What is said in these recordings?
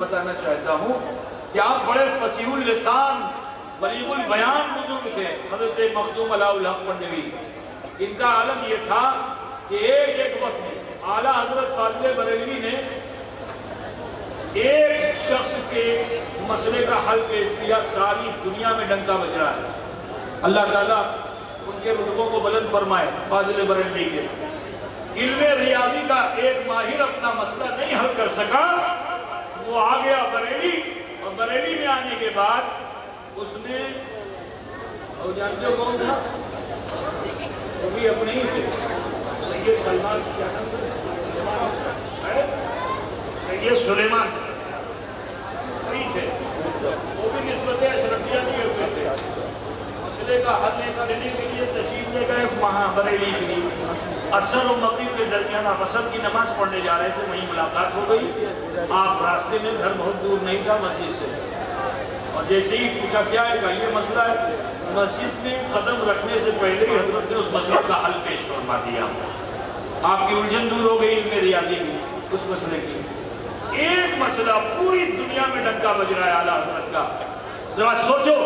بتانا چاہتا ہوں کہ آپ بڑے فصیح اللسان بلیغ البیان بزرگ تھے حضرت مخدوم علاء الحق بندوی. ان کا عالم یہ تھا کہ ایک وقت میں اعلیٰ حضرت خالد بریلوی نے ایک شخص کے مسئلے کا حل پیش کیا. ساری دنیا میں ڈنکا بج رہا ہے. اللہ تعالیٰ ان کے رتبوں کو بلند فرمائے. فاضل بریلوی کے علم ریاضی کا ایک ماہر اپنا مسئلہ نہیں حل کر سکا. وہ آ گیا بریلی، اور بریلی میں آنے کے بعد اس نے اور جانتے ہو کون تھا؟ وہ بھی اپنے ہی تھے. سید سلمان کیا نام تھا؟ سید سلیمان وہی تھے. وہ بھی نسبت اشرفیہ دیے ہوئے تھے. مسئلے کا حل لینے کے لیے تشریف لے گئے وہاں بریلی کے لیے. عصر و مغرب کے درمیان آپ عصر کی نماز پڑھنے جا رہے تھے. وہیں ملاقات ہو گئی. آپ راستے میں، گھر بہت دور نہیں تھا مسجد سے، اور جیسے ہی پوچھا کیا ہے کہ یہ مسئلہ ہے. مسجد میں قدم رکھنے سے پہلے ہی حضرت نے اس مسئلے کا حل پیش فرما دیا. آپ کی الجھن دور ہو گئی علم ریاضی کی اس مسئلے کی. ایک مسئلہ پوری دنیا میں ڈنکا بج رہا ہے اعلیٰ حضرت کا. ذرا سوچو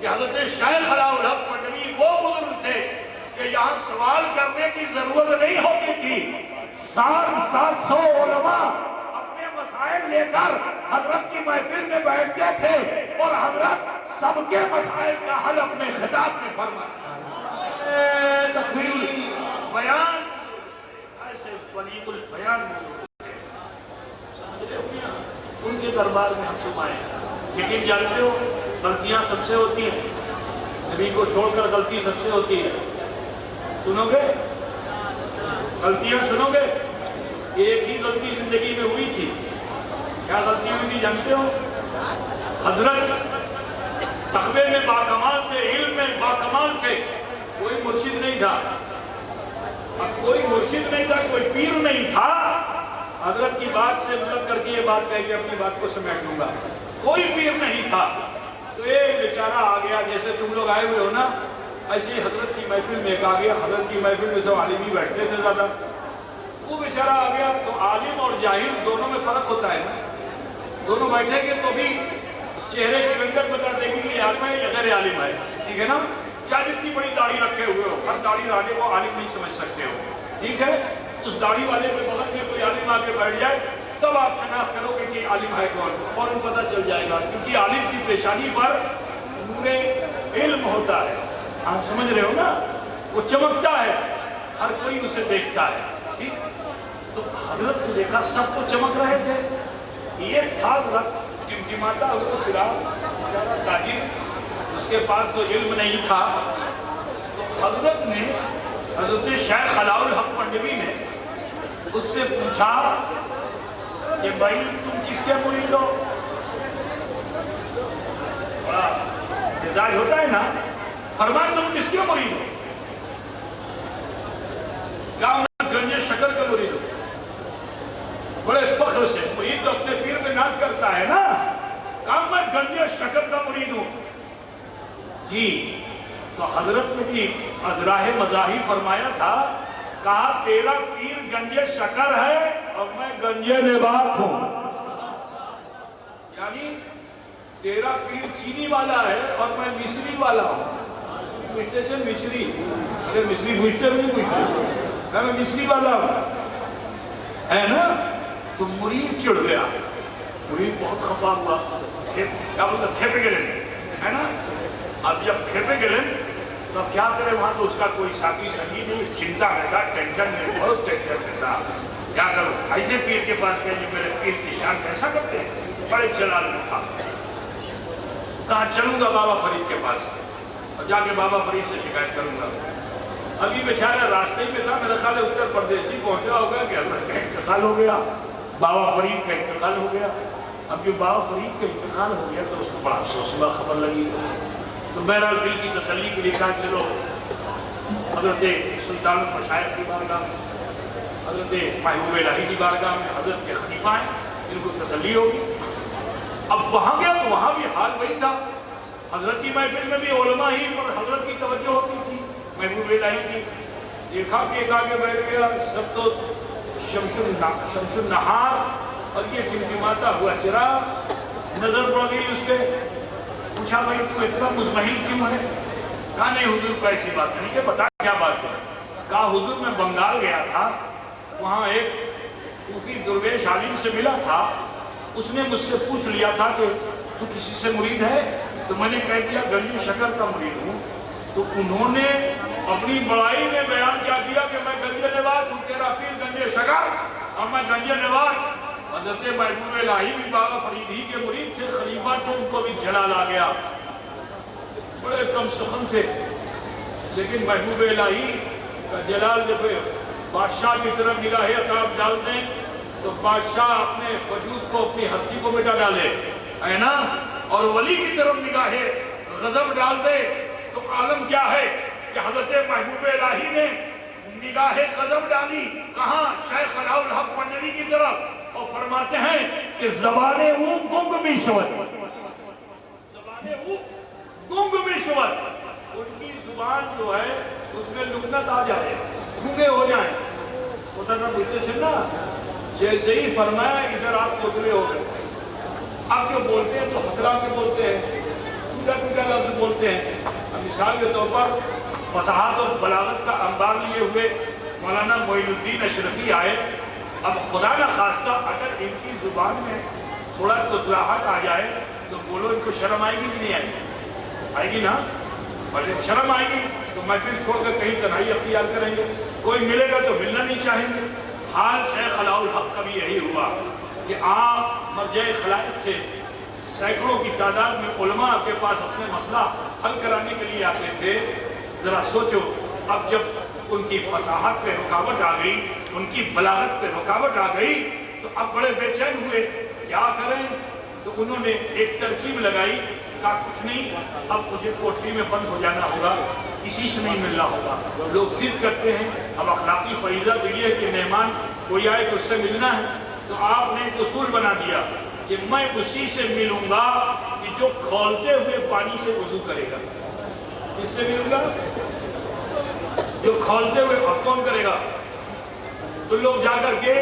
کہ حضرت شیخ علاء الحق بندوی وہ بزرگ تھے کہ یہاں سوال کرنے کی ضرورت نہیں ہوتی تھی. 700 علماء اپنے مسائل لے کر حضرت کی محفل میں بیٹھتے تھے، اور حضرت سب کے مسائل کا حل اپنے خطاب میں فرماتے. تقریر بیان ایسے بلیغ البیان ان کے دربار میں ہم سمائے. لیکن جانتے ہو غلطیاں سب سے ہوتی ہیں. نبی کو چھوڑ کر غلطی سب سے ہوتی ہے. سنو گے غلطیاں؟ سنو گے؟ ایک ہی غلطی زندگی میں ہوئی تھی. کیا غلطی ہوئی تھی جانتے ہو؟ حضرت تقوی میں باکمال تھے، علم میں باکمال تھے. کوئی مرشد نہیں تھا. اب کوئی مرشد نہیں تھا، کوئی پیر نہیں تھا. حضرت کی بات سے مطلب کر کے یہ بات کہہ کے اپنی بات کو سمیٹ لوں گا. کوئی پیر نہیں تھا. تو ایک بیچارہ آ گیا، جیسے تم لوگ آئے ہوئے ہو نا، ایسے ہی حضرت کی محفل میں ایک آ گیا. حضرت کی محفل میں سب عالم ہی بیٹھتے تھے زیادہ. وہ بیچارہ آ گیا. تو عالم اور جاہل دونوں میں فرق ہوتا ہے. دونوں بیٹھیں گے تو بھی چہرے کی رنگت بتا دے گی کہ یہ عالم ہے یا غیر عالم ہے. ٹھیک ہے نا؟ چاہے جتنی بڑی داڑھی رکھے ہوئے ہو، ہر داڑھی والے کو عالم نہیں سمجھ سکتے ہو. ٹھیک ہے؟ اس داڑھی والے کے بغل میں کوئی عالم آ کے بیٹھ جائے تب آپ شناخت کرو گے کہ عالم ہے کون، اور ان پتہ چل جائے گا. کیونکہ عالم کی پیشانی پر نور علم ہوتا ہے. آپ سمجھ رہے ہو نا؟ وہ چمکتا ہے، ہر کوئی اسے دیکھتا ہے. ٹھیک؟ تو حضرت کو دیکھا سب کو چمک رہے تھے. یہ تھا حضرت ٹمٹماتا ہوا فراق تاجر، اس کے پاس تو علم نہیں تھا. تو حضرت نے حضرت شیخ علاء الحق بندوی نے اس سے پوچھا کہ بھائی تم کس کے مرید ہو؟ بڑا مزاج ہوتا ہے نا. فرمایا تم کس کے مرید ہو؟ کہا میں گنج شکر کا مرید ہوں. بڑے فخر سے، مرید تو اپنے پیر میں ناز کرتا ہے نا. کہا میں گنج شکر کا مرید ہوں. جی. تو حضرت نے بھی ازراہ مزاحی فرمایا تھا. کہا تیرا پیر گنج شکر ہے اور میں گنج نبات ہوں. یعنی تیرا پیر چینی والا ہے اور میں مصری والا ہوں. پوچھتے سے مصری، اگر مصری پوچھتے نہیں پوچھتے، میں مصری والا ہوں، ہے نا؟ تو مرید چڑھ گیا. مرید بہت خفا ہوا. کیا بولتا؟ کھیپے گلے، ہے نا؟ اب جب کھیپے گلے تو اب کیا کرے؟ وہاں تو اس کا کوئی ساتھی سنگی نہیں. چنتا رہتا، ٹینشن میں، بہت ٹینشن رہتا. کیا کروں؟ ایسے پیر کے پاس گئے جو میرے پیر کی شان کیسا کرتے ہیں. بڑے جلال میں تھا. کہاں چلوں گا بابا فرید کے پاس اور جا کے بابا فرید سے شکایت کروں گا. ابھی بیچارہ راستے میں تھا. میرا خیال ہے اتر پردیش ہی پہنچا ہوگا کہ حضرت کا انتقال ہو گیا، بابا فرید کا انتقال ہو گیا. اب جو بابا فرید کا انتقال ہو گیا تو اس کو بڑا افسوس ہوا، خبر لگی. تو بہرحال دل کی تسلی کے لیے کہا چلو حضرت سلطان المشائخ کی بارگاہ میں، حضرت محبوب الہی کی بارگاہ میں، حضرت کے خلیفہ ہیں، ان کو تسلی ہوگی. اب وہاں گیا تو وہاں بھی حال وہی تھا. حضرت کی محفل میں بھی علماء ہی پر حضرت کی توجہ ہوتی تھی، محبوب الہی کی. دیکھا کہ ایک آگے بیٹھ گیا. سب تو شمس النہار اور یہ ٹمٹماتا ہوا چراغ نظر پڑ گئی اس کے. پوچھا بھائی تو اتنا مطمئن کیوں ہے؟ کہا نہیں حضور کو ایسی بات نہیں. کہ بتا کیا بات ہے؟ کہا حضور میں بنگال گیا تھا, وہاں ایک صوفی درویش عالم سے ملا تھا, اس نے مجھ سے پوچھ لیا تھا کہ تو کسی سے مرید ہے؟ تو میں نے کہہ دیا گنج شکر کا مرید ہوں. تو انہوں نے اپنی بڑائی میں بیان کیا دیا کہ میں گنج نواز ہوں, تیرا پیر گنج شکر اور میں گنج نواز. حضرت محبوب الہی بھی بابا فرید ہی کے مرید تھے, خلیفہ تھے, ان کو بھی جلال آ گیا. بڑے کم سخن تھے, لیکن محبوب الہی کا جلال جب بادشاہ کی طرف نگاہ عطاب ڈال دیں تو بادشاہ اپنے وجود کو, اپنی ہستی کو مٹا ڈالے, ہے نا. اور ولی کی طرف نگاہ غضب ڈال دے تو عالم کیا ہے کہ حضرت محبوب الہی نے نگاہ غضب ڈالی کہاں؟ شیخ علاء الحق پنجوی کی طرف, اور فرماتے ہیں کہ زبانِ او گنگ بھی شود, زبانِ او گنگ بھی شود. ان کی زبان جو ہے اس میں لکنت آ جائے, گونگے ہو جائیں. اترنا بجھتے سے نا جیسے ہی فرمایا ادھر آپ اترے ہو گئے. آپ جو بولتے ہیں تو حضرہ کے بولتے ہیں, ٹوٹا ٹوٹا لفظ بولتے ہیں. مثال کے طور پر فصاحت اور بلاغت کا انبار لیے ہوئے مولانا معین الدین اشرفی آئے. اب خدا نہ خواستہ اگر ان کی زبان میں تھوڑا تطلاحات آ جائے تو بولو ان کو شرم آئے گی کہ نہیں آئے گی؟ آئے گی نا. اور جب شرم آئے گی تو محفل چھوڑ کر کہیں تنہائی اختیار کریں گے, کوئی ملے گا تو ملنا نہیں چاہیں گے. حال شیخ علاء الحق کا بھی یہی ہوا کہ آپ مرجع خلائق تھے, سینکڑوں کی تعداد میں علماء کے پاس اپنے مسئلہ حل کرانے کے لیے آتے تھے. ذرا سوچو, اب جب ان کی فصاحت پہ رکاوٹ آ گئی, ان کی بلاغت پہ رکاوٹ آ گئی تو اب بڑے بے چین ہوئے, کیا کریں؟ تو انہوں نے ایک ترکیب لگائی, کہا کچھ نہیں, اب مجھے کوٹری میں بند ہو جانا ہوگا, کسی سے نہیں ملنا ہوگا. لوگ ضد کرتے ہیں, اب اخلاقی فریضہ تو یہ ہے کہ مہمان کوئی آئے تو اس سے ملنا ہے. تو آپ نے ایک اصول بنا دیا کہ میں اسی سے ملوں گا کہ جو کھولتے ہوئے پانی سے وضو کرے گا. کس سے ملوں گا؟ جو کھولتے ہوئے. اب کون کرے گا؟ تو لوگ جا کر کے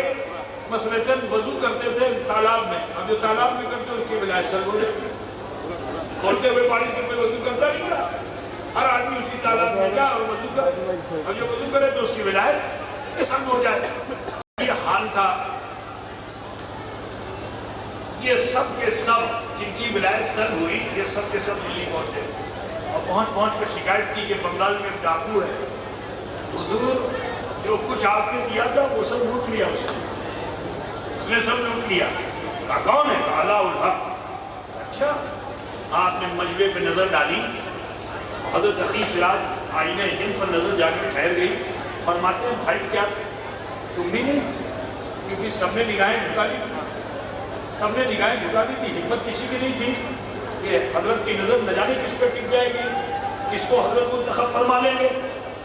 مثلاً وضو کرتے تھے تالاب میں, اب جو تالاب میں کرتے اس کی ولایت سر ہو جاتی. کھولتے ہوئے پانی سے کوئی وضو کرتا نہیں تھا, ہر آدمی اسی تالاب میں جا اور وضو کرے, اور جو وضو کرے تو اس کی ولایت سر ہو جائے. یہ حال تھا. یہ سب کے سب جن کی ولایت سر ہوئی, یہ سب کے سب دلی پہنچے اور پہنچ کر شکایت کی کہ بنگال میں ڈاکو ہے, حضور جو کچھ آپ نے دیا تھا وہ سب لوٹ لیا, اس نے سب لوٹ لیا. کہا کون ہے؟ علاء الحق. اچھا, آپ نے مجمع پہ نظر ڈالی, حضرت تقی سراج آئینہ ہند پر نظر جا کے ٹھہر گئی. فرماتے ہیں بھائی کیا تم بھی نہیں؟ کیونکہ سب نے نگاہیں جھکا دی, سب نے نگاہیں جھکا دی تھی, ہمت کسی کی نہیں تھی کہ حضرت کی نظر نہ جانے کس پہ ٹک جائے گی, کس کو حضرت منتخب فرما لیں گے.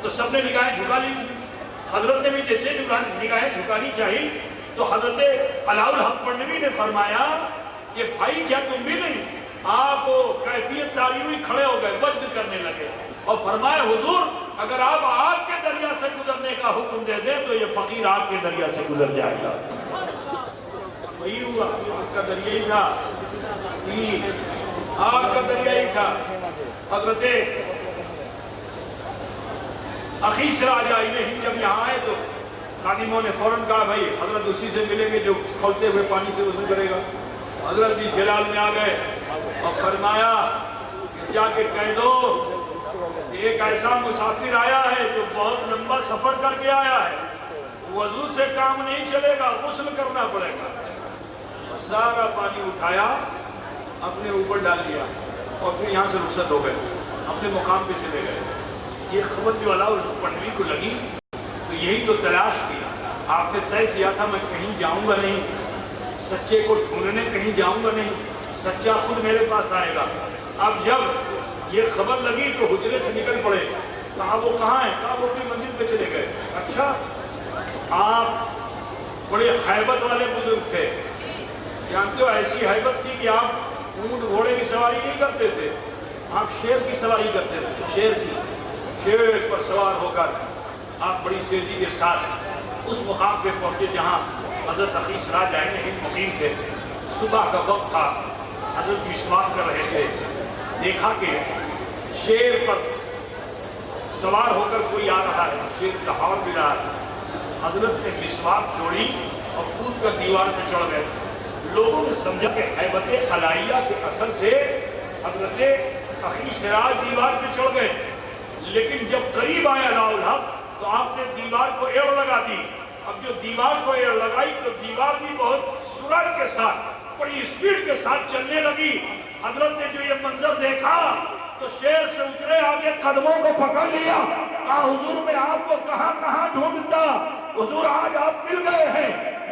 تو سب نے نگاہیں جھکا لی. حضرت نے بھی جیسے نگاہیں جھکانی چاہیے تو حضرت علاء الحق پنجوی نے فرمایا کہ بھائی کیا تم بھی نہیں؟ آپ کیفیت داری ہوئی کھڑے ہو گئے, وجد کرنے لگے اور فرمایا حضور اگر آپ آگ کے دریا سے گزرنے کا حکم دے دیں تو یہ فقیر آگ کے دریا سے گزر جائے گا. وہی ہوا, آگ کا دریا ہی تھا, آگ کا دریا ہی تھا. حضرت اخی سراج آئینہ ہند جب یہاں آئے تو خادموں نے فوراً کہا بھائی حضرت اسی سے ملیں گے جو کھولتے ہوئے پانی سے وضو کرے گا. حضرت بھی جلال میں آ گئے اور فرمایا کہ جا کے کہہ دو کہ ایک ایسا مسافر آیا ہے جو بہت لمبا سفر کر کے آیا ہے, وضو سے کام نہیں چلے گا, غسل کرنا پڑے گا. سارا پانی اٹھایا, اپنے اوپر ڈال دیا اور پھر یہاں سے رخصت ہو گئے, اپنے مقام پہ چلے گئے. یہ خبر جو علاء الحق پنجوی کو لگی تو یہی تو تلاش کی. آپ نے طے کیا تھا میں کہیں جاؤں گا نہیں, سچے کو ڈھونڈنے کہیں جاؤں گا نہیں, سچا خود میرے پاس آئے گا. اب جب یہ خبر لگی تو حجرے سے نکل پڑے. کہا وہ کہاں ہے؟ کہا وہ اپنی منزل پہ چلے گئے. اچھا, آپ بڑے حیبت والے بزرگ تھے, جانتے ہو ایسی حیبت تھی کہ آپ اونٹ گھوڑے کی سواری نہیں کرتے تھے, آپ شیر کی سواری کرتے تھے. شیر پر سوار ہو کر آپ بڑی تیزی کے ساتھ اس مقام پہ پہنچے جہاں حضرت اخی سراج آئے ہیں، مقیم تھے، صبح کا وقت تھا، حضرت مسواک کر رہے تھے، دیکھا کہ شیر پر سوار ہو کر کوئی آ رہا ہے، شیر دہاڑ بھی رہا ہے۔ حضرت نے مسواک چھوڑی اور کود کر دیوار پہ چڑھ گئے۔ لوگوں نے سمجھا کہ ہیبت علیہ کے اثر سے حضرت اخی سراج دیوار پہ چڑھ گئے، لیکن جب قریب آیا لا الحق تو آپ نے دیوار کو ایڑ لگا دی۔ اب جو دیوار کو ایڑ لگائی تو دیوار بھی بہت سرعت کے ساتھ، بڑی اسپیڈ کے ساتھ چلنے لگی۔ حضرت نے جو یہ منظر دیکھا تو شیر سے اترے، آگے قدموں کو پکڑ لیا، کہا حضور میں آپ کو کہاں کہاں ڈھونڈتا، حضور آج آپ مل گئے ہیں،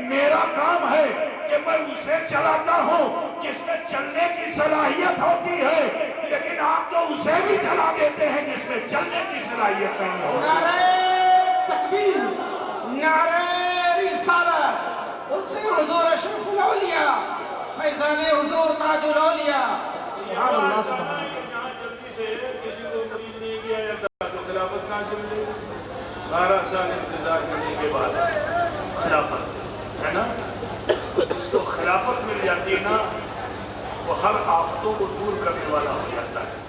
میرا کام ہے کہ میں اسے چلاتا ہوں جس میں چلنے کی صلاحیت ہوتی ہے، لیکن آپ تو اسے بھی چلا دیتے ہیں جس میں چلنے کی صلاحیت نہیں ہوتی۔ نعرہ تکبیر، نعرہ رسالت، اس سے حضور اشرف الاولیاء، فیضان حضور تاج الاولیاء۔ سبحان اللہ، سبحان اللہ۔ یہاں جلدی سے کسی کو مریض نہیں کیا جاتا تو خلافت کہاں سے ملے گی؟ 12 سال انتظار کرنے کے بعد خلافت ہے نا، اس کو خلافت مل جاتی ہے نا، وہ ہر آفتوں کو دور کرنے والا ہو جاتا ہے۔